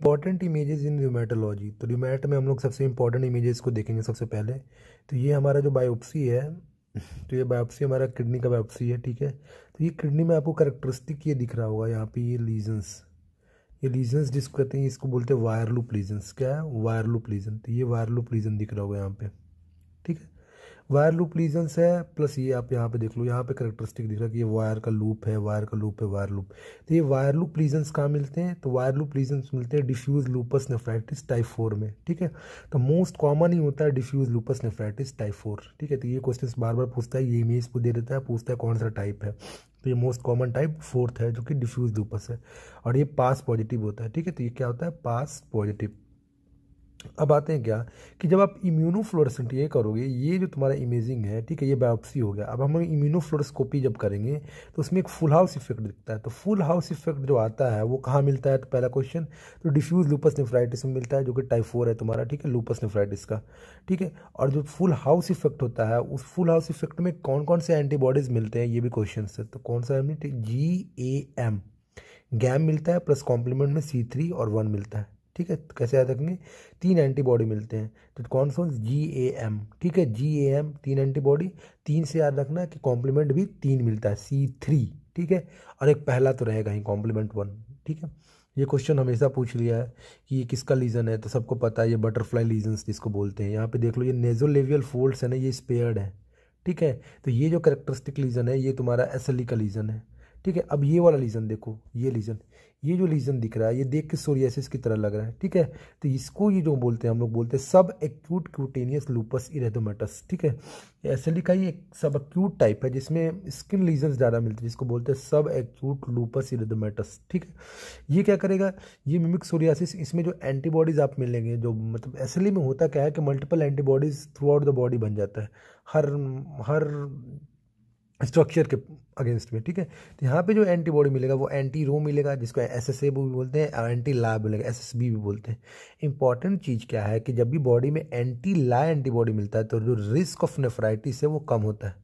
Important images in रिमेटोलॉजी। तो remit में हम लोग सबसे इंपॉर्टेंट इमेजेस को देखेंगे सबसे पहले। तो ये हमारा जो बायोप्सी है, तो ये बायोप्सी हमारा किडनी का बायोप्सी है, ठीक है। तो ये किडनी में आपको कैरेक्टरिस्टिक ये दिख रहा होगा यहाँ पे, ये लीजन्स जिसको कहते हैं, इसको बोलते हैं वायर लूप लीजन्स। क्या है? Wire loop lesion. तो ये वायर लूप लीजन दिख रहा होगा यहाँ पे, ठीक है। वायर लूप लीजन्स है, प्लस ये आप यहाँ पे देख लो, यहाँ पे करेक्टरिस्टिक दिख रहा है कि ये वायर का लूप है, वायर का लूप है, वायर लूप। तो ये वायर लूप लीजन्स कहाँ मिलते हैं? तो वायर लूप लीजन्स मिलते हैं डिफ्यूज लूपस नेफ्राइटिस टाइप 4 में, ठीक है। तो मोस्ट कॉमन ही होता है डिफ्यूज लूपस नेफ्राइटिस टाइप 4, ठीक है। तो ये क्वेश्चन बार बार पूछता है, ये इमेज को दे देता है, पूछता है कौन सा टाइप है। तो ये मोस्ट कॉमन टाइप 4 है, जो कि डिफ्यूज लूपस है, और ये पास पॉजिटिव होता है, ठीक है। तो ये क्या होता है? पास पॉजिटिव। अब आते हैं क्या कि जब आप इम्यूनोफ्लोरेसेंट ये करोगे, ये जो तुम्हारा इमेजिंग है, ठीक है, ये बायोप्सी हो गया। अब हम इम्यूनोफ्लोरोस्कोपी जब करेंगे तो उसमें एक फुल हाउस इफेक्ट दिखता है। तो फुल हाउस इफेक्ट जो आता है वो कहाँ मिलता है? तो पहला क्वेश्चन तो डिफ्यूज लूपस नेफ्राइटिस में मिलता है, जो कि टाइप 4 है तुम्हारा, ठीक है, लूपस नेफ्राइटिस का, ठीक है। और जो फुल हाउस इफेक्ट होता है, उस फुल हाउस इफेक्ट में कौन कौन से एंटीबॉडीज मिलते हैं, ये भी क्वेश्चन है। तो कौन सा है? GAM, गैम मिलता है, प्लस कॉम्प्लीमेंट में C3 और 1 मिलता है, ठीक है। तो कैसे याद रखेंगे? 3 एंटीबॉडी मिलते हैं, तो कौन सा? GAM, ठीक है, GAM 3 एंटीबॉडी। 3 से याद रखना कि कॉम्प्लीमेंट भी 3 मिलता है, C3, ठीक है। और एक पहला तो रहेगा ही, कॉम्प्लीमेंट 1, ठीक है। ये क्वेश्चन हमेशा पूछ लिया है कि ये किसका लीजन है, तो सबको पता है ये बटरफ्लाई लीजन्स जिसको बोलते हैं। यहाँ पे देख लो, ये नेजोलेवियल फोल्ड्स है ना, ये स्पेयर्ड है, ठीक है। तो ये जो करेक्टरिस्टिक लीजन है, ये तुम्हारा SLE का लीजन है, ठीक है। अब ये वाला लीजन देखो, ये लीजन, ये जो लीजन दिख रहा है, ये देख के सोरियासिस की तरह लग रहा है, ठीक है। तो इसको ये जो बोलते हैं, हम लोग बोलते हैं सब एक्यूट क्यूटेनियस लूपस इरिथेमेटस, ठीक है। SLE का ही एक सब एक्यूट टाइप है जिसमें स्किन लीजन्स ज़्यादा मिलते हैं, जिसको बोलते हैं सब एक्यूट लूपस इरिथेमेटस, ठीक है। ये क्या करेगा? ये मिमिक सोरियासिस, इसमें जो एंटीबॉडीज आप मिलेंगे, जो मतलब SLE में होता क्या है कि multiple antibodies through out the body बन जाता है, हर हर स्ट्रक्चर के अगेंस्ट में, ठीक है। तो यहाँ पे जो एंटीबॉडी मिलेगा वो एंटी रो मिलेगा, जिसको SSA भी बोलते हैं, और एंटी ला मिलेगा, SSB भी बोलते हैं। इंपॉर्टेंट चीज़ क्या है कि जब भी बॉडी में एंटी ला एंटीबॉडी मिलता है तो जो रिस्क ऑफ नेफ्राइटिस है वो कम होता है।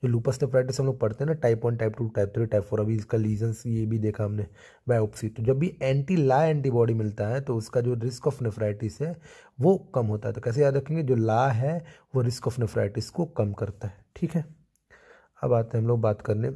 जो लूपस नेफ्राइटिस हम लोग पढ़ते हैं ना, टाइप 1, टाइप 2, टाइप 3, टाइप 4, अभी इसका लीजन्स ये भी देखा हमने बायोप्सी। तो जब भी एंटी ला एंटीबॉडी मिलता है तो उसका जो रिस्क ऑफ नेफ्राइटिस है वो कम होता है। तो कैसे याद रखेंगे? जो ला है वो रिस्क ऑफ नेफ्राइटिस को कम करता है, ठीक है। अब आते हैं हम लोग बात करने,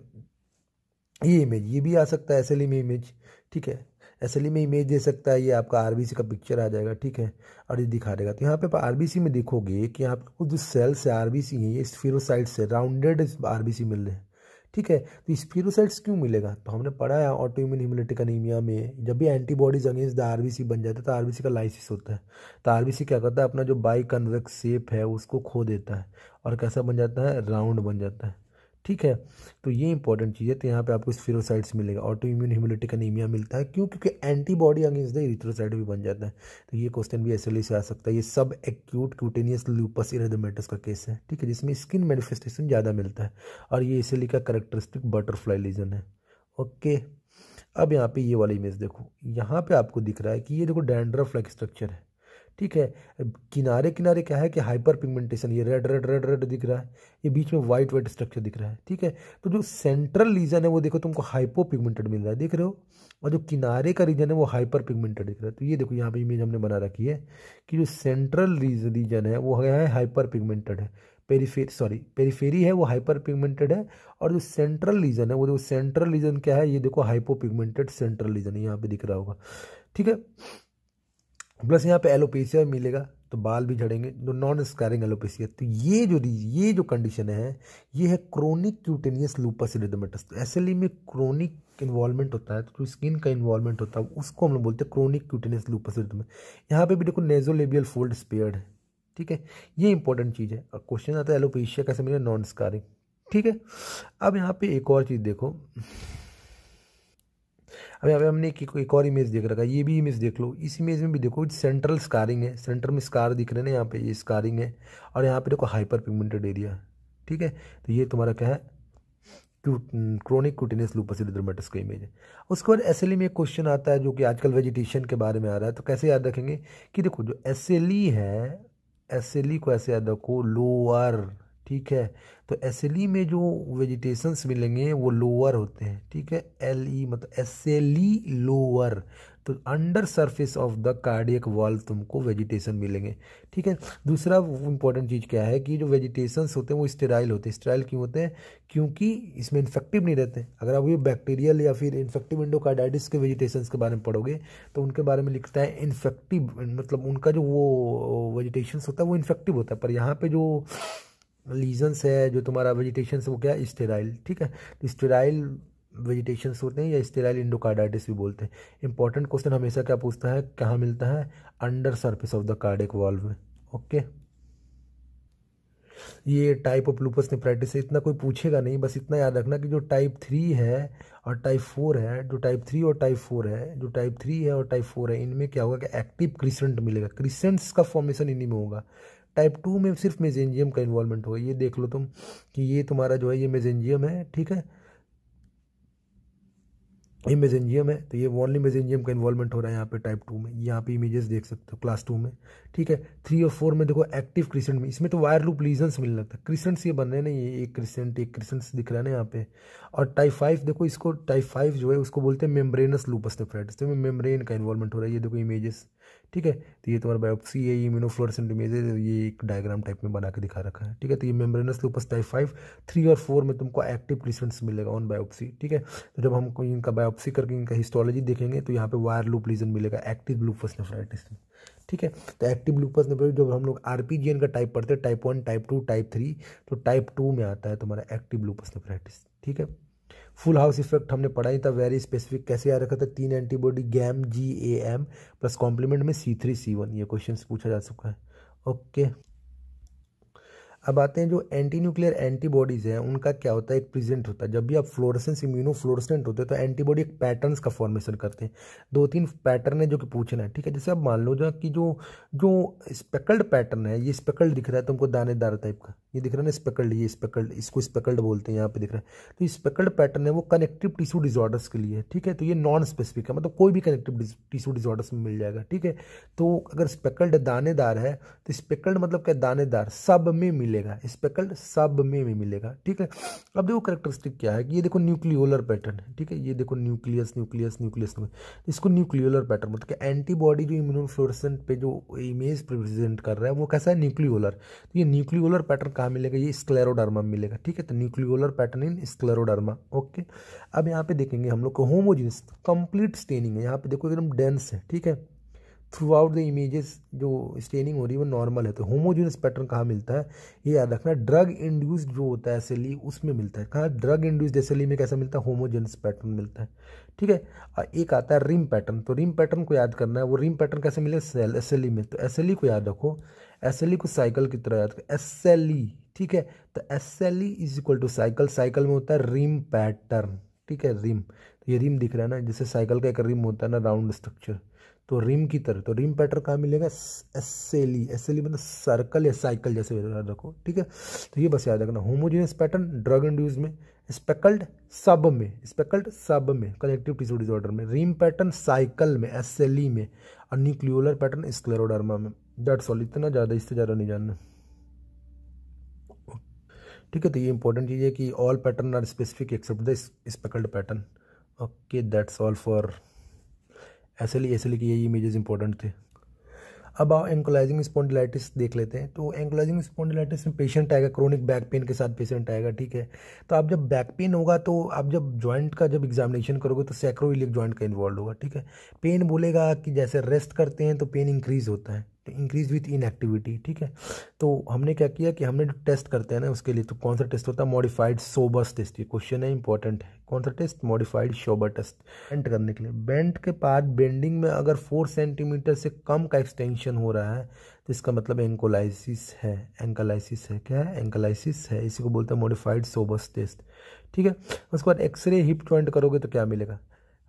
ये इमेज, ये भी आ सकता है SLE में इमेज, ठीक है। SLE में इमेज दे सकता है, ये आपका RBC का पिक्चर आ जाएगा, ठीक है, और ये दिखा देगा। तो यहाँ पे RBC में देखोगे कि यहाँ पे जो सेल्स है RBC है, ये स्फीरोसाइट से राउंडेड RBC मिल रहे हैं, ठीक है। तो स्फीरोसाइट्स क्यों मिलेगा? तो हमने पढ़ा है ऑटो इम्यून हेमोलिटिक एनीमिया में, जब भी एंटीबॉडीज अगेंस्ट द RBC बन जाता है तो RBC का लाइसिस होता है। तो RBC क्या करता है? अपना जो बाई कन्वेक्स शेप है उसको खो देता है, और कैसा बन जाता है? राउंड बन जाता है, ठीक है। तो ये इंपॉर्टेंट चीज़ है। तो यहाँ पे आपको स्फीरोसाइट्स मिलेगा, ऑटो इम्यून हेमोलिटिक एनीमिया मिलता है, क्यों? क्योंकि एंटीबॉडी अगेंस्ट द इरिथ्रोसाइट भी बन जाता है। तो ये क्वेश्चन भी SLE से आ सकता है। ये सब एक्यूट क्यूटेनियस लूपस इरिथेमेटस का केस है, ठीक है, जिसमें स्किन मैनिफेस्टेशन ज़्यादा मिलता है, और ये SLE का कैरेक्टरिस्टिक बटरफ्लाई लीजन है, ओके। अब यहाँ पे ये वाला इमेज देखो, यहाँ पे आपको दिख रहा है कि ये देखो डैंड्रफ लाइक स्ट्रक्चर है, ठीक है। किनारे किनारे क्या है कि हाइपर पिगमेंटेशन, ये रेड रेड रेड रेड दिख रहा है, ये बीच में वाइट वाइट स्ट्रक्चर दिख रहा है, ठीक है। तो जो सेंट्रल रीजन है वो देखो तुमको हाइपो पिगमेंटेड मिल रहा है, देख रहे हो, और जो किनारे का रीजन है वो हाइपर पिगमेंटेड दिख रहा है। तो ये देखो यहाँ पे इमेज हमने बना रखी है कि जो सेंट्रल रीजन है वो है हाइपर पिगमेंटेड है, पेरीफेरी है वो हाइपर पिगमेंटेड है, और जो सेंट्रल रीजन है वो देखो, सेंट्रल रीजन क्या है? ये देखो हाइपो पिगमेंटेड सेंट्रल रीजन है, यहाँ पे दिख रहा होगा, ठीक है। प्लस यहाँ पे एलोपेशिया मिलेगा, तो बाल भी झड़ेंगे, जो नॉन स्कारिंग एलोपेशिया। तो ये जो कंडीशन है, ये है क्रोनिक क्यूटेनियस लूपस इरिथेमेटस। तो SLE में क्रोनिक इन्वॉल्वमेंट होता है, तो जो स्किन का इन्वॉल्वमेंट होता है उसको हम लोग बोलते हैं क्रोनिक क्यूटेनियस लूपस इरिथेमेटस। यहाँ पे भी देखो नेजोलेबियल फोल्ड स्पेयर्ड है, ठीक है, ये इंपॉर्टेंट चीज़ है। और क्वेश्चन आता है एलोपेशिया कैसे मिलेगा? नॉन स्कारिंग, ठीक है। अब यहाँ पे एक और चीज़ देखो, अब यहाँ पे हमने एक और इमेज देख रखा है, ये भी इमेज देख लो। इस इमेज में भी देखो सेंट्रल स्कारिंग है, सेंटर में स्कार दिख रहे हैं ना, यहाँ पे ये स्कारिंग है, और यहाँ पे देखो हाइपर पिगमेंटेड एरिया, ठीक है। तो ये तुम्हारा क्या है? क्रोनिक क्यूटेनियस लूपस इरिथेमेटस का इमेज है। उसके बाद SLE में एक क्वेश्चन आता है जो कि आजकल वेजिटेशन के बारे में आ रहा है। तो कैसे याद रखेंगे कि देखो जो SLE है, SLE को ऐसे याद रखो लोअर, ठीक है। तो SLE में जो वेजिटेशंस मिलेंगे वो लोअर होते हैं, ठीक है। LE मतलब SLE लोअर, तो under surface of the cardiac valve तुमको वेजिटेशन मिलेंगे, ठीक है। दूसरा इंपॉर्टेंट चीज़ क्या है कि जो वेजिटेशंस होते हैं वो स्टेराइल होते हैं। स्टेराइल क्यों होते हैं? क्योंकि इसमें इन्फेक्टिव नहीं रहते। अगर आप ये बैक्टीरियल या फिर इन्फेक्टिव एंडोकार्डाइटिस के वेजिटेशंस के बारे में पढ़ोगे तो उनके बारे में लिखता है इन्फेक्टिव, मतलब उनका जो वो वेजिटेशंस होता है वो इन्फेक्टिव होता है। पर यहाँ पे जो लीजन्स है, जो तुम्हारा वेजिटेशन है वो क्या है? स्टेराइल, ठीक है। तो स्टेराइल वेजिटेशंस होते हैं या स्टेराइल एंडोकार्डाइटिस भी बोलते हैं। इंपॉर्टेंट क्वेश्चन हमेशा क्या पूछता है, कहाँ मिलता है? Under surface of the cardiac valve में, ओके। ये टाइप ऑफ लूपस नेफ्राइटिस है, इतना कोई पूछेगा नहीं, बस इतना याद रखना कि जो टाइप 3 है और टाइप 4 है, जो टाइप 3 और टाइप 4 है, जो टाइप 3 है और टाइप 4 है, इनमें क्या होगा कि एक्टिव क्रिसेंट मिलेगा। क्रिसेंट्स का फॉर्मेशन इन्हीं में होगा। टाइप 2 में सिर्फ मेसेंजियम का इन्वॉल्वमेंट होगा। ये देख लो तुम कि ये तुम्हारा जो है ये मेसेंजियम है, ठीक है, ये मेसेंजियम है। तो ये ओनली मेसेंजियम का इन्वॉल्वमेंट हो रहा है यहाँ पे टाइप 2 में। यहाँ पे इमेजेस देख सकते हो क्लास 2 में, ठीक है। 3 और 4 में देखो एक्टिव क्रिसेंट में, इसमें तो वायर लूप लीजन्स मिलने लगता है। क्रिसेंट्स ये बन रहे हैं ना, ये एक क्रिसेंट्स दिख रहा है ना यहाँ पे। और टाइप 5 देखो, इसको टाइप 5 जो है उसको बोलते हैं मेम्ब्रेनस लूपस नेफ्राइटिस, तो मेम्ब्रेन का इन्वॉल्वमेंट हो रहा है। ये देखो इमेजेस, ठीक है। तो ये तुम्हारा बायोप्सी है, ये इम्यूनोफ्लोरेसेंट इमेजेस, ये एक डायग्राम टाइप में बना के दिखा रखा है, ठीक है। तो ये मेम्ब्रेनस लूपस टाइप 5, 3 और 4 में तुमको एक्टिव क्रिसेंट्स मिलेगा ऑन बायोप्सी, ठीक है। तो जब हम इनका बायोप्सी करके इनका हिस्टोलॉजी देखेंगे तो यहाँ पे वायर लूप लीजन मिलेगा एक्टिव लूपस नेफ्राइटिस में, ठीक है। तो एक्टिव लूपस नेफ्राइटिस जब हम लोग आरपीजीएन का टाइप पढ़ते हैं, टाइप 1, टाइप 2, टाइप 3, तो टाइप 2 में आता है तुम्हारा एक्टिव लूपस नेफ्राइटिस, ठीक है। फुल हाउस इफेक्ट हमने पढ़ा ही था, वेरी स्पेसिफिक। कैसे याद रखा था? 3 antibody GAM GAM plus complement में C3C1, ये क्वेश्चन पूछा जा चुका है, ओके। अब आते हैं जो एंटी न्यूक्लियर एंटीबॉडीज़ हैं, उनका क्या होता है? एक प्रेजेंट होता है। जब भी आप फ्लोरेसेंस इम्यूनो फ्लोरेसेंट होते हैं तो एंटीबॉडी एक पैटर्न्स का फॉर्मेशन करते हैं। 2-3 पैटर्न है जो कि पूछना है, ठीक है। जैसे आप मान लो जो कि जो स्पेकल्ड पैटर्न है, ये स्पेकल्ड दिख रहा है तुमको, दानेदार टाइप का, ये दिख रहा है ना स्पेकल्ड, ये स्पेकल्ड, इसको स्पेकल्ड बोलते हैं, यहाँ पे दिख रहा है। तो ये स्पेकल्ड पैटर्न है वो कनेक्टिव टिश्यू डिसऑर्डर्स के लिए, ठीक है। तो ये नॉन स्पेसिफिक है, मतलब कोई भी कनेक्टिव टिश्यू डिसऑर्डर्स में मिल जाएगा, ठीक है। तो अगर स्पेकल्ड दानेदार है तो स्पेकल्ड मतलब क्या? दानेदार, सब में मिलेगा, स्पेकल्ड सब में मिलेगा, ठीक है। अब देखो कैरेक्टरिस्टिक क्या है कि ये देखो न्यूक्लियोलर पैटर्न है, ठीक है। ये देखो न्यूक्लियस न्यूक्लियस न्यूक्लियस, इसको न्यूक्लियोलर पैटर्न मतलब कि एंटीबॉडी जो इम्यूनोफ्लोरेसेंट पे जो इमेज प्रेजेंट कर रहा है वो कैसा है? न्यूक्लियोलर। तो ये न्यूक्लियोलर पैटर्न कहाँ मिलेगा? ये स्क्लेरोडर्मा में मिलेगा, ठीक है। तो nucleolar pattern in scleroderma, okay. अब यहाँ पे देखेंगे हम लोग को होमोजीनियस कंप्लीट स्टेनिंग है, यहाँ पे देखो एकदम डेंस है, ठीक है। थ्रू आउट द इमेजेस जो स्टेनिंग हो रही है वो नॉर्मल है। तो होमोजीनियस पैटर्न कहाँ मिलता है? ये याद रखना, ड्रग इंड्यूस्ड जो होता है SLE उसमें मिलता है। कहाँ? ड्रग इंड्यूस्ड SLE में कैसा मिलता है? होमोजीनियस पैटर्न मिलता है, ठीक है। और एक आता है रिम पैटर्न, तो रिम पैटर्न को याद करना है। वो रिम पैटर्न कैसे मिलेगा? SLE में। तो SLE को याद रखो, SLE को साइकिल की तरह याद करो, SLE, ठीक है। तो SLE is equal to cycle, cycle में होता है रिम पैटर्न, ठीक है। रिम, तो ये रिम दिख रहा है ना, जैसे साइकिल का एक रिम होता है ना, राउंड स्ट्रक्चर, तो रिम की तरह। तो रिम पैटर्न कहाँ मिलेगा? SLE मतलब सर्कल या साइकिल जैसे याद रखो, ठीक है। तो ये बस याद रखना, होमोजेनियस पैटर्न ड्रग इंड्यूस में, स्पेकल्ड सब में, स्पेकल्ड सब में कनेक्टिव टिश्यू डिसऑर्डर में, रिम पैटर्न साइकिल में SLE में, और न्यूक्लियोलर पैटर्न स्क्लेरोडर्मा में। दैट्स ऑल, इतना ज़्यादा, इससे ज़्यादा नहीं जानना, ठीक है। तो ये इंपॉर्टेंट चीज़ है कि all pattern are specific except the speckled pattern, okay. That's all for SLE की यही इमेजेस इंपॉर्टेंट थे। अब आओ एंकोलाइजिंग स्पॉन्डिलाइटिस देख लेते हैं। तो एंकोलाइजिंग स्पॉन्डिलाइटिस में पेशेंट आएगा, क्रोनिक बैक पेन के साथ पेशेंट आएगा, ठीक है। तो आप जब बैक पेन होगा तो आप जब जॉइंट का जब एग्जामिनेशन करोगे तो सैक्रोइलियक जॉइंट का इन्वॉल्व होगा, ठीक है। पेन बोलेगा कि जैसे रेस्ट करते हैं तो पेन इंक्रीज होता है, तो इंक्रीज विथ इनएक्टिविटी, ठीक है। तो हमने क्या किया कि हमने जो टेस्ट करते हैं ना उसके लिए, तो कौन सा टेस्ट होता है? मॉडिफाइड सोबर्स टेस्ट, ये क्वेश्चन है, इंपॉर्टेंट है। कौन सा test? Modified Schober test. Bent करने के लिए, बेंट के बाद बेंडिंग में अगर 4 सेंटीमीटर से कम का एक्सटेंशन हो रहा है तो इसका मतलब एंकोलाइसिस है, एंकलाइसिस है। क्या है? एंकलाइसिस है, इसी को बोलते हैं मॉडिफाइड सोबर्स टेस्ट, ठीक है। उसके बाद एक्सरे हिप जॉइंट करोगे तो क्या मिलेगा?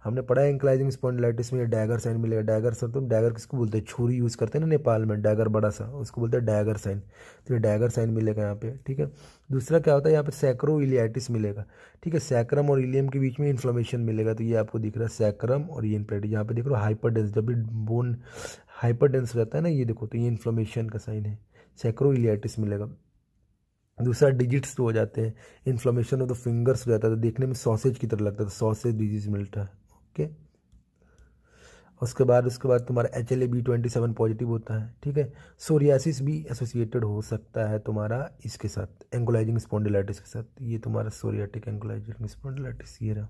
हमने पढ़ा है एंक्लाइजिंग स्पॉन्डिलाइटिस में डैगर साइन मिलेगा। डैगर साइन, तो डैगर किसको बोलते हैं? छुरी यूज़ करते हैं ना नेपाल में, डैगर बड़ा सा, उसको बोलते हैं डैगर साइन। तो ये डैगर साइन मिलेगा यहाँ पे, ठीक है। दूसरा क्या होता है? यहाँ पे सैक्रो इलियाटिस मिलेगा, ठीक है। सैक्रम और इलियम के बीच में इन्फ्लेमेशन मिलेगा, तो ये आपको दिख रहा है सैक्रम और ये इनप्लेट। यहाँ पे देख लो हाइपरडेंस, जब भी बोन हाइपरडेंस रहता है ना, ये देखो, तो ये इन्फ्लेमेशन का साइन है, सैक्रो इलियाटिस मिलेगा। दूसरा डिजिट्स हो जाते हैं, इन्फ्लेमेशन ऑफ द फिंगर्स हो जाता है, तो देखने में सॉसेज की तरह लगता है, तो सॉसेज डिजीज मिलता है, ओके। उसके बाद तुम्हारा HLA-B27 पॉजिटिव होता है, ठीक है। सोरियासिस भी एसोसिएटेड हो सकता है तुम्हारा इसके साथ, एंकोलाइजिंग स्पॉन्डिलाइटिस के साथ। ये तुम्हारा सोरियाटिक एंकोलाइजिंग स्पॉन्डिलाइटिस ये रहा।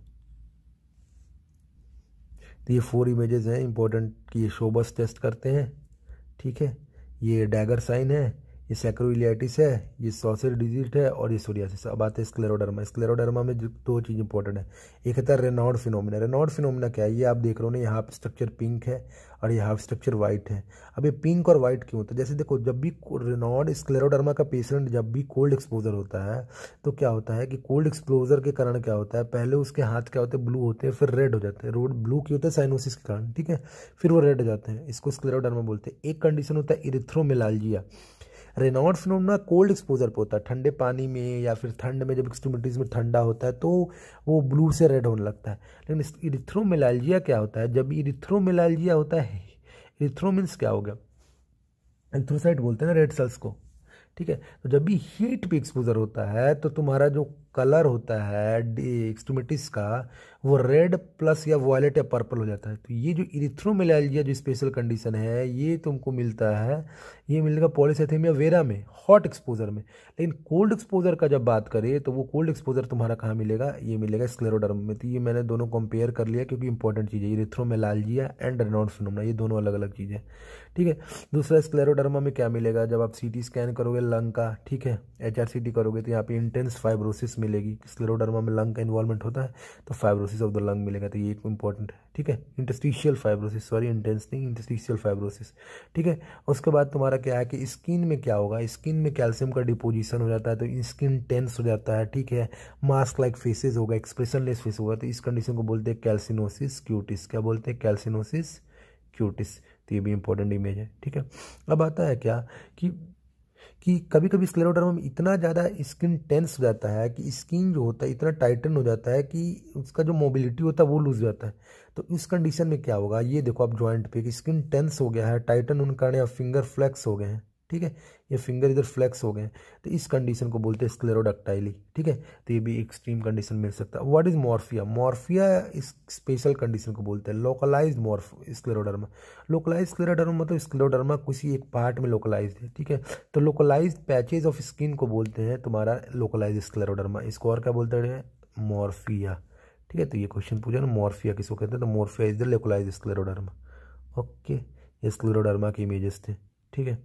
तो ये 4 इमेजेस हैं इंपॉर्टेंट कि ये शोबस टेस्ट करते हैं, ठीक है। ये डैगर साइन है, ये सैक्रोइलियाइटिस है, ये सॉसेज डिजीज है, और ये सोरियासिस। अब आते हैं स्क्लेरोडर्मा। स्क्लेरोडर्मा में जो 2 चीज़ इंपॉर्टेंट है, एक होता है रेनॉल्ड फिनोमिना। रेनॉल्ड फिनोमिना क्या है, ये आप देख रहे हो ना, ये हाफ स्ट्रक्चर पिंक है और ये हाफ स्ट्रक्चर वाइट है। अब ये पिंक और वाइट क्यों होता है, जैसे देखो जब भी रेनॉल्ड स्क्लेरोडर्मा का पेशेंट जब भी कोल्ड एक्सपोजर होता है तो क्या होता है कि कोल्ड एक्सपोजर के कारण क्या होता है, पहले उसके हाथ क्या होते हैं, ब्लू होते हैं, फिर रेड हो जाते हैं। रोड ब्लू क्यों होता है, साइनोसिस के कारण, ठीक है, फिर वो रेड हो जाते हैं। इसको स्क्लेरोडर्मा बोलते हैं। एक कंडीशन होता है इरिथ्रोमेलाल्जिया। रेनॉल्ड फिनोमेना कोल्ड एक्सपोजर पे होता है, ठंडे पानी में या फिर ठंड में, जब एक्सट्रीमिटीज़ में ठंडा होता है तो वो ब्लू से रेड होने लगता है। लेकिन इरिथ्रोमेलाल्जिया क्या होता है, जब इरिथ्रोमेलाल्जिया होता है, इरिथ्रो मीन्स क्या हो गया, एरिथ्रोसाइट बोलते हैं ना रेड सेल्स को, ठीक है। तो जब भी हीट पे एक्सपोजर होता है तो तुम्हारा जो कलर होता है एक्सट्रीमिटीज का वो रेड प्लस या वॉयलेट या पर्पल हो जाता है। तो ये जो इरिथ्रोमेलाल्जिया जो स्पेशल कंडीशन है ये तुमको मिलता है, ये मिलेगा पॉलीसाइथेमिया वेरा में, हॉट एक्सपोजर में। लेकिन कोल्ड एक्सपोजर का जब बात करें तो वो कोल्ड एक्सपोजर तुम्हारा कहाँ मिलेगा, ये मिलेगा स्क्लेरोडर्मा में। तो ये मैंने दोनों कंपेयर कर लिया क्योंकि इंपॉर्टेंट चीज़ है, इरिथ्रोमेलाल्जिया एंड रेनॉल्ड फिनोमेना, ये दोनों अलग अलग चीज़ें, ठीक है। दूसरा स्क्लेरोडर्मा में क्या मिलेगा, जब आप सीटी स्कैन करोगे लंग का, ठीक है, HRCT करोगे तो यहाँ पे इंटेंस फाइब्रोसिस मिलेगी। स्क्लेरोडर्मा में लंग का इन्वॉल्वमेंट होता है तो फाइब्रोसिस ऑफ द लंग मिलेगा। तो ये एक इंपॉर्टेंट है, ठीक है। इंटरस्टिशियल फाइब्रोसिस, सॉरी इंटेंस नहीं, इंटरस्टिशियल फाइब्रोसिस, ठीक है। उसके बाद तुम्हारा क्या है कि स्किन में क्या होगा, स्किन में कैल्शियम का डिपोजिशन हो जाता है तो स्किन टेंस हो जाता है, ठीक है। मास्क लाइक फेसेस होगा, एक्सप्रेशनलेस फेस होगा, तो इस कंडीशन को बोलते हैं कैल्सिनोसिस क्यूटिस। क्या बोलते हैं, कैल्सिनोसिस क्यूटिस। तो ये भी इंपॉर्टेंट इमेज है, ठीक है। अब आता है क्या कि कभी कभी स्क्लेरोडर्मा में इतना ज़्यादा स्किन टेंस हो जाता है कि स्किन जो होता है इतना टाइटन हो जाता है कि उसका जो मोबिलिटी होता है वो लूज जाता है। तो इस कंडीशन में क्या होगा, ये देखो आप जॉइंट पे कि स्किन टेंस हो गया है, टाइटन उन कारण या फिंगर फ्लेक्स हो गए हैं, ठीक है, ये फिंगर इधर फ्लेक्स हो गए हैं। तो इस कंडीशन को बोलते हैं स्क्लेरोडक्टाइली, ठीक है। तो ये भी एक्सट्रीम कंडीशन मिल सकता है। व्हाट इज मॉर्फिया, मॉर्फिया इस स्पेशल कंडीशन को बोलते हैं लोकलाइज्ड स्क्लेरोडर्मा। लोकलाइज्ड स्क्लेरोडर्मा मतलब स्क्लेरोडर्मा किसी एक पार्ट में लोकलाइज्ड है, ठीक है। तो लोकलाइज्ड पैचेज ऑफ स्किन को बोलते हैं तुम्हारा लोकलाइज्ड स्क्लेरोडर्मा। इसको और क्या बोलते हैं, मॉर्फिया, ठीक है। तो ये क्वेश्चन पूछा ना, मॉर्फिया किसको कहते हैं, तो morphoea is the localised scleroderma. Okay, ये स्क्लेरोडर्मा के इमेजेस थे, ठीक है।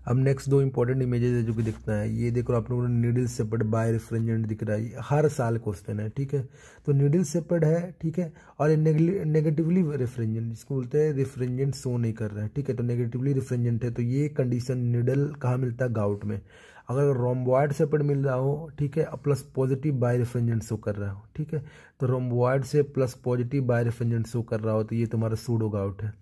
अब नेक्स्ट 2 इंपॉर्टेंट इमेजेस है जो कि दिखता है, ये देखो आप लोगों ने नीडल सेपर्ड बाय रिफ्रिंजेंट दिख रहा है, ये हर साल क्वेश्चन है, ठीक है। तो नीडल सेपर्ड है, ठीक है, और ये नेगेटिवली रिफ्रिंजेंट, जिसको बोलते हैं रिफ्रिंजेंट शो नहीं कर रहा है, ठीक है। तो नेगेटिवली रिफ्रिंजेंट है, तो ये कंडीशन नीडल कहाँ मिलता है, गाउट में। अगर रोम्बॉइड सेपर्ड मिल रहा हो, ठीक है, प्लस पॉजिटिव बाय रिफ्रिंजेंट शो कर रहा हो, ठीक है, तो रोम्बॉइड से प्लस पॉजिटिव बाय रिफ्रिंजेंट शो कर रहा हो तो ये तुम्हारा सूडो गाउट है।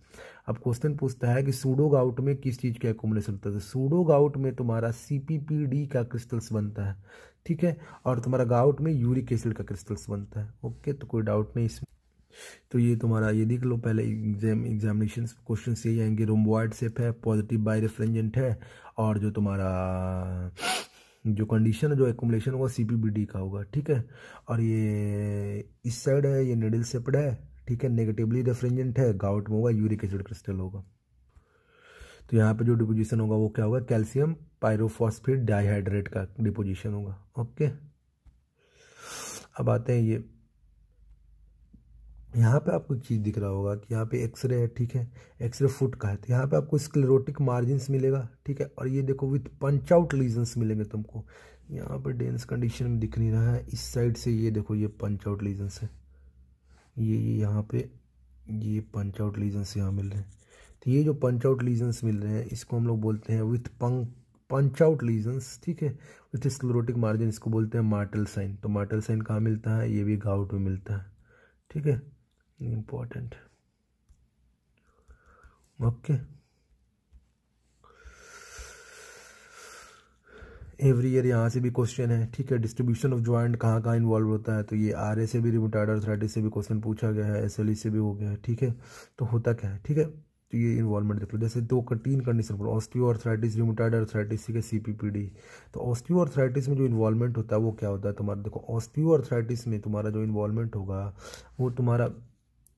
अब क्वेश्चन पूछता है कि सूडो गाउट में किस चीज़ का एक्युमुलेशन होता है, तो सूडो गाउट में तुम्हारा CPPD का क्रिस्टल्स बनता है, ठीक है, और तुम्हारा गाउट में यूरिक एसिड का क्रिस्टल्स बनता है। ओके, तो कोई डाउट नहीं इसमें। तो ये तुम्हारा ये देख लो, पहले एग्जामिनेशन क्वेश्चन से ही आएंगे, रोम्बॉइड शेप है, पॉजिटिव बाय रिफ्रिंजेंट है, और जो तुम्हारा जो कंडीशन है जो एक्युमुलेशन होगा CPPD का होगा, ठीक है। और ये इस साइड है, ये निडल शेप्ड है, ठीक है, नेगेटिवली रिफ्रिंजेंट है, गाउट में होगा यूरिक एसिड क्रिस्टल होगा। तो यहाँ पे जो डिपोजिशन होगा वो क्या होगा, कैल्शियम पायरोफॉस्फेट डाइहाइड्रेट का डिपोजिशन होगा। ओके, अब आते हैं ये, यहाँ पे आपको एक चीज़ दिख रहा होगा कि यहाँ पे एक्सरे है, ठीक है, एक्सरे फुट का है, तो यहाँ पे आपको स्क्लेरोटिक मार्जिन्स मिलेगा, ठीक है, और ये देखो विथ पंच आउट लीजन्स मिलेंगे तुमको। यहाँ पे डेंस कंडीशन में दिख नहीं रहा है, इस साइड से ये देखो ये पंच आउट लीजन्स है, ये यहाँ पे ये पंच आउट लीजन्स यहाँ मिल रहे हैं। तो ये जो पंच आउट लीजन्स मिल रहे हैं इसको हम लोग बोलते हैं विथ पंच आउट लीजन्स, ठीक है, विथ स्क्लेरोटिक मार्जिन, इसको बोलते हैं मार्टल साइन। तो मार्टल साइन कहाँ मिलता है, ये भी गाउट में मिलता है, ठीक है, इम्पोर्टेंट। ओके, एवरी ईयर यहाँ से भी क्वेश्चन है, ठीक है। डिस्ट्रीब्यूशन ऑफ जॉइंट कहाँ कहाँ इन्वॉल्व होता है, तो ये RA से भी, रिमोटाइड आर्थराइटिस से भी क्वेश्चन पूछा गया है, SLE से भी हो गया है, ठीक है। तो होता क्या है, ठीक है, तो ये इन्वॉल्वमेंट देख लो, जैसे 3 कंडीशन पर ऑस्टियो आर्थराइटिस, रिमोटाइड आर्थराइटिस, ठीक है, CPPD। तो ऑस्टियो आर्थराइटिस में जो इन्वॉल्वमेंट होता है वो क्या होता है तुम्हारा, देखो ऑस्टियो आर्थराइटिस में तुम्हारा जो इन्वॉल्वमेंट होगा वो तुम्हारा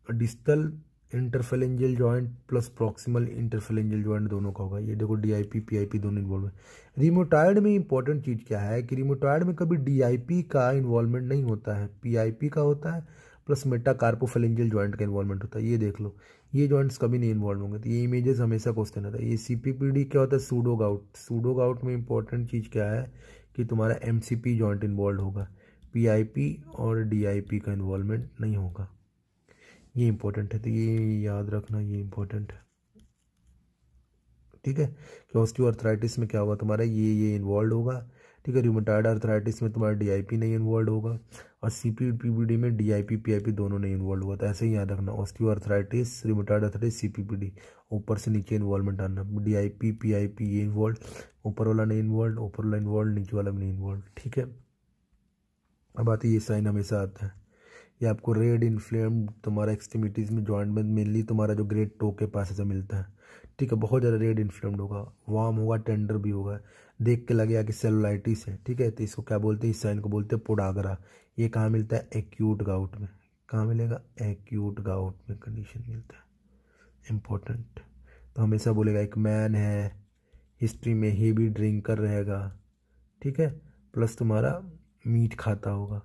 distal interphalangeal joint plus proximal interphalangeal joint दोनों का होगा। ये देखो डीआईपी पीआईपी दोनों इन्वॉल्व है। रिमोटॉयड में इंपॉर्टेंट चीज़ क्या है कि रिमोटॉयड में कभी डीआईपी का इन्वॉल्वमेंट नहीं होता है, पीआईपी का होता है प्लस मेटाकार्पोफेलेंजियल जॉइंट का इन्वॉल्वमेंट होता है। ये देख लो, ये जॉइंट्स कभी नहीं इन्वॉल्व होंगे। तो ये इमेजेस हमेशा क्वेश्चन आता है। ये सीपीपीडी क्या होता है, सूडो गाउट। सूडो गाउट में इंपॉर्टेंट चीज़ क्या है कि तुम्हारा एमसीपी जॉइंट इन्वॉल्व होगा, पीआईपी और डीआईपी का इन्वॉल्वमेंट नहीं होगा। ये इंपॉर्टेंट है, तो ये याद रखना, ये इंपॉर्टेंट है, ठीक है। कि ऑस्टियोआर्थराइटिस में क्या होगा तुम्हारा, ये इन्वॉल्व होगा, ठीक है। रूमेटॉइड आर्थराइटिस में तुम्हारा डीआईपी नहीं इन्वॉल्व होगा, और सीपीपीडी में डीआईपी पीआईपी दोनों नहीं इन्वॉल्व होगा। तो ऐसे ही याद रखना, ऑस्टियोआर्थराइटिस, रूमेटॉइड आर्थराइटिस, सीपीपीडी, ऊपर से नीचे इन्वॉल्वमेंट आना। डीआईपी पीआईपी ये इन्वॉल्व, ऊपर वाला नहीं इन्वॉल्व, ऊपर वाला इन्वॉल्व, नीचे वाला भी नहीं इन्वॉल्व, ठीक है। अब आती है, ये साइन हमेशा आता है, ये आपको रेड इन्फ्लेम्ड तुम्हारा एक्सट्रीमिटीज़ में जॉइंट में मेनली तुम्हारा जो ग्रेट टो के पास ऐसा मिलता है, ठीक है। बहुत ज़्यादा रेड इन्फ्लेम्ड होगा, वार्म होगा, टेंडर भी होगा, देख के लगेगा कि सेलुलाइटिस है, ठीक है। तो इसको क्या बोलते हैं, इस साइन को बोलते हैं पोडागरा। ये कहाँ मिलता है, एक्यूट गाउट में। कहाँ मिलेगा, एक्यूट गाउट में कंडीशन मिलता है, इम्पोर्टेंट। तो हमेशा बोलेगा एक मैन है, हिस्ट्री में हेवी ड्रिंकर रहेगा, ठीक है, प्लस तुम्हारा मीट खाता होगा,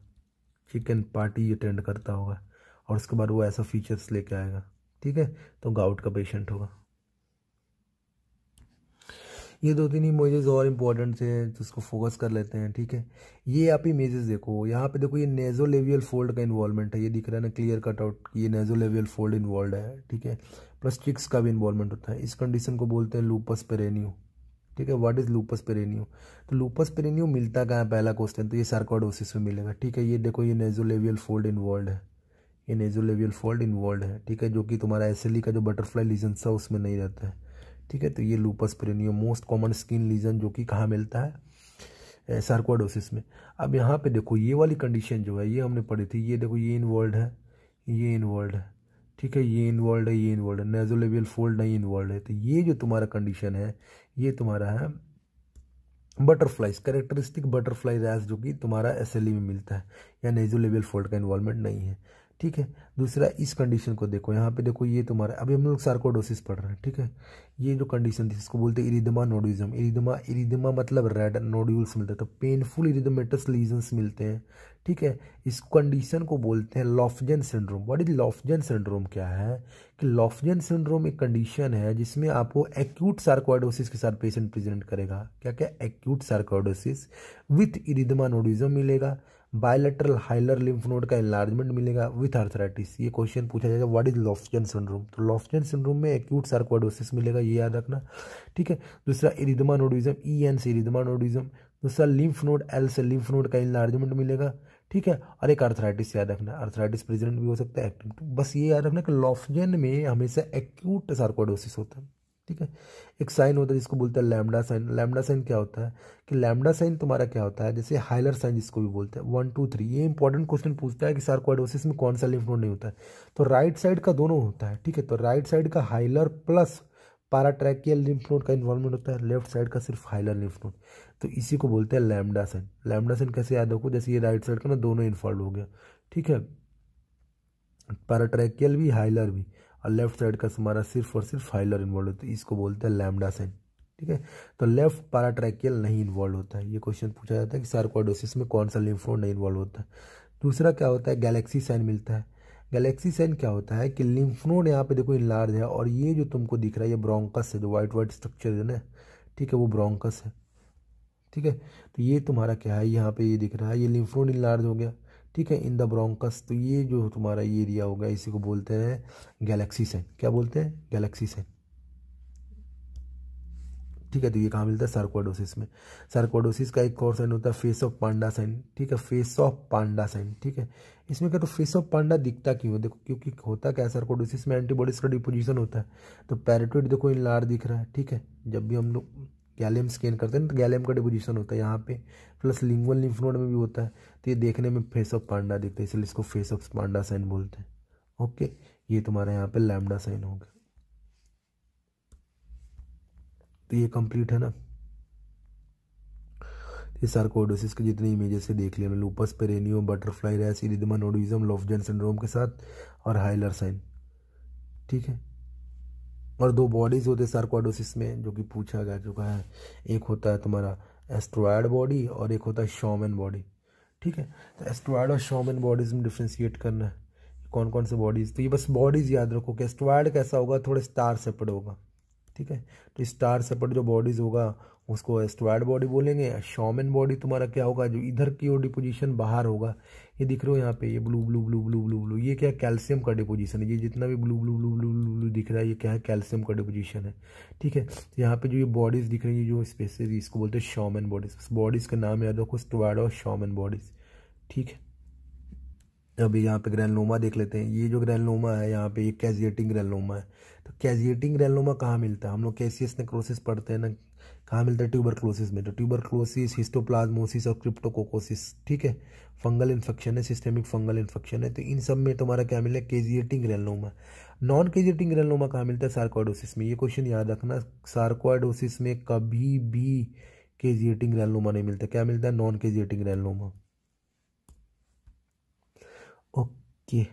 चिकन पार्टी अटेंड करता होगा, और उसके बाद वो ऐसा फीचर्स लेके आएगा, ठीक है। तो गाउट का पेशेंट होगा। ये दो तीन इमेजेस और इम्पोर्टेंट है जिसको फोकस कर लेते हैं, ठीक है। ये आप इमेजेस देखो, यहाँ पे देखो, ये नेजोलेवियल फोल्ड का इन्वॉल्वमेंट है, ये दिख रहा है ना क्लियर कट आउट, ये नेजोलेवियल फोल्ड इन्वॉल्व है, ठीक है। प्लस चिक्स का भी इन्वॉल्वमेंट होता है। इस कंडीशन को बोलते हैं लूपस पेरेनियो, ठीक है। व्हाट इज लूपस पेरेनियो, तो लूपस पेरेनियो मिलता कहाँ है, पहला क्वेश्चन, तो ये सार्कोइडोसिस में मिलेगा, ठीक है। ये देखो, ये नेजोलेवियल फोल्ड इन्वॉल्व है, ये नेजोलेवियल फोल्ड इन्वॉल्व है, ठीक है, जो कि तुम्हारा एसएलई का जो बटरफ्लाई लीजन था उसमें नहीं रहता है, ठीक है। तो ये lupus pernio most common skin lesion जो कि कहाँ मिलता है, सार्कोइडोसिस में। अब यहाँ पे देखो, ये वाली कंडीशन जो है ये हमने पढ़ी थी, ये देखो ये इन्वॉल्व है, ये इन्वॉल्व है, ठीक है, ये इन्वॉल्व है, ये इन्वॉल्व है, नेजोलेवियल फोल्ड नहीं इन्वॉल्व है। तो ये जो तुम्हारा कंडीशन है ये तुम्हारा है बटरफ्लाइज, कैरेक्टरिस्टिक बटरफ्लाई रैश जो कि तुम्हारा एसएलई में मिलता है, या नेजोलेवियल फोल्ड का इन्वॉल्वमेंट नहीं है, ठीक है। दूसरा, इस कंडीशन को देखो, यहाँ पे देखो, ये तुम्हारा अभी हम लोग सार्कोइडोसिस पढ़ रहे हैं, ठीक है। ये जो कंडीशन थी इसको बोलते हैं इरिदमा नोडुइज्म। इरिदमा मतलब रेड नोड्यूल्स मिलते हैं, तो पेनफुल इरिदमेटस लीजन्स मिलते हैं, ठीक है। इस कंडीशन को बोलते हैं लॉफ्जन सिंड्रोम। व्हाट इज लॉफ्जन सिंड्रोम, क्या है कि लॉफ्जन सिंड्रोम एक कंडीशन है जिसमें आपको एक्यूट सार्कोइडोसिस के साथ पेशेंट प्रेजेंट करेगा। क्या क्या, एक्यूट सार्कोइडोसिस विथ इरिदमा नोडुइज्म मिलेगा, बायलैटरल हाइलर लिम्फ नोड का एनलार्जमेंट मिलेगा विथ आर्थराइटिस। ये क्वेश्चन पूछा जाएगा, व्हाट इज लॉफ्जन सिंड्रोम, तो लॉफ्जन सिंड्रोम में एक्यूट सार्कोइडोसिस मिलेगा, ये याद रखना, ठीक है। दूसरा, इरिदमा नोडुइज्म, ईएन से इरिदमा नोडुइज्म। दूसरा, लिम्फ नोड, एल से लिम्फ नोड का एनलार्जमेंट मिलेगा, ठीक है। और एक आर्थराइटिस याद रखना, आर्थराइटिस प्रेजेंट भी हो सकता है, एक्टिव। तो बस ये याद रखना कि लॉफ्जन में हमेशा एक्यूट सार्कोइडोसिस होता है, ठीक है। एक साइन होता है जिसको बोलते हैं लैम्डा साइन। लैम्डा साइन क्या होता है कि लैम्डा साइन तुम्हारा क्या होता है, जैसे हाइलर साइन जिसको भी बोलते हैं, 1 2 3। ये इंपॉर्टेंट क्वेश्चन पूछता है कि सार्कोइडोसिस में कौन सा लिम्फ नोड नहीं होता है, तो राइट साइड का दोनों होता है, ठीक है। तो राइट साइड का हाइलर प्लस पैराट्रैकियल लिम्फ नोड का इन्वॉल्वमेंट होता है, लेफ्ट साइड का सिर्फ हाइलर लिम्फ नोड। तो इसी को बोलते हैं लैम्डा साइन। लैम्डा साइन कैसे याद रखो, जैसे ये राइट साइड का ना दोनों इन्वॉल्व हो गया, ठीक है, पैराट्रैकियल भी हाइलर भी, और लेफ्ट साइड का हमारा सिर्फ और सिर्फ हाइलर इन्वॉल्व होता है, इसको बोलते हैं लैम्डा साइन, ठीक है। तो लेफ्ट पैराट्रैकियल नहीं इन्वॉल्व होता है। ये क्वेश्चन पूछा जाता है कि सार्कोइडोसिस में कौन सा लिम्फ नोड नहीं इन्वॉल्व होता है। दूसरा क्या होता है, गैलेक्सी साइन मिलता है। गैलेक्सी साइन क्या होता है कि लिम्फ नोड यहाँ पे देखो इनलार्ज है, और ये जो तुमको दिख रहा है ये ब्रोंकस है, जो वाइट वाइट स्ट्रक्चर है ना, ठीक है, वो ब्रोंकस है, ठीक है। तो ये तुम्हारा क्या है, यहाँ पे ये दिख रहा है, ये लिम्फ नोड इनलार्ज हो गया, ठीक है, इन द ब्रोंकस। तो ये जो तुम्हारा ये एरिया होगा इसी को बोलते हैं गैलेक्सी साइन। क्या बोलते हैं, गैलेक्सी साइन, ठीक है। तो ये कहाँ मिलता है, सार्कोइडोसिस में। सार्कोइडोसिस का एक और साइन होता है फेस ऑफ पांडा साइन, ठीक है, फेस ऑफ पांडा साइन, ठीक है। इसमें क्या, तो फेस ऑफ पांडा दिखता क्यों है, देखो क्योंकि होता क्या है, सार्कोइडोसिस में एंटीबॉडीज का डिपोजिशन होता है, तो पैराटोइड देखो इनलार्ज दिख रहा है, ठीक है। जब भी हम लोग गैलियम स्कैन करते हैं तो गैलियम का डिपोजिशन होता है यहाँ पे, प्लस लिंगुअल लिम्फ नोड में भी होता है, तो ये देखने में फेस ऑफ पांडा दिखता है, इसलिए इसको फेस ऑफ पांडा साइन बोलते हैं, ओके। ये तुम्हारे यहाँ पे लैम्डा साइन हो गया। तो ये कंप्लीट है ना, ये सार्कोइडोसिस के जितने इमेजेस से देख लिया, लूपस पेरेनियो, बटरफ्लाई रैश, इरिदमा नोडुइज्म, लॉफ्जन सिंड्रोम के साथ, और हाइलर साइन। ठीक है। और दो बॉडीज होते हैं सार्कोइडोसिस में जो कि पूछा जा चुका है, एक होता है तुम्हारा एस्ट्रॉयड बॉडी और एक होता है शॉमन बॉडी। ठीक है, तो एस्ट्रॉयड और शॉमन बॉडीज में डिफ्रेंशिएट करना है कौन कौन से बॉडीज। तो ये बस बॉडीज याद रखो कि एस्ट्रॉयड कैसा होगा, थोड़े स्टार सेपरेट होगा। ठीक है, तो स्टार सेपरेट जो बॉडीज होगा उसको एस्ट्रॉयड बॉडी बोलेंगे। शॉमन बॉडी तुम्हारा क्या होगा, जो इधर की ओर डिपोजिशन बाहर होगा। ये दिख रहे हो यहाँ पे, ये blue blue blue blue blue blue, ये क्या है, कैल्शियम का डिपोजिशन है। ये जितना भी blue blue blue blue blue blue दिख रहा है, ये क्या है, कैल्शियम का डिपोजिशन है। ठीक है, तो यहाँ पे जो ये बॉडीज दिख रही है, जो स्पेसिस, इसको बोलते हैं शॉमन बॉडीज। बॉडीज का नाम याद रखो, स्ट्रॉयड और शॉमन बॉडीज। ठीक है, अभी यहाँ पे ग्रैनुलोमा देख लेते हैं। ये जो ग्रैनुलोमा है यहाँ पे, ये कैजिएटिंग ग्रैनुलोमा है। तो कैजिएटिंग ग्रैनुलोमा कहाँ मिलता है, हम लोग कैसियस नेक्रोसिस पढ़ते हैं ना, कहाँ मिलता है, ट्यूबरक्लोसिस में। तो ट्यूबरक्लोसिस, हिस्टोप्लाज्मोसिस और क्रिप्टोकोकोसिस। ठीक है, फंगल इन्फेक्शन है, सिस्टेमिक फंगल इन्फेक्शन है। तो इन सब में तुम्हारा क्या मिला, कैजिएटिंग ग्रैनुलोमा। नॉन कैजिएटिंग ग्रैनुलोमा कहाँ मिलता है, सार्कोइडोसिस में। ये क्वेश्चन याद रखना, सार्कोइडोसिस में कभी भी कैजिएटिंग ग्रैनुलोमा नहीं मिलता। क्या मिलता है, नॉन कैजिएटिंग ग्रैनुलोमा। ओके।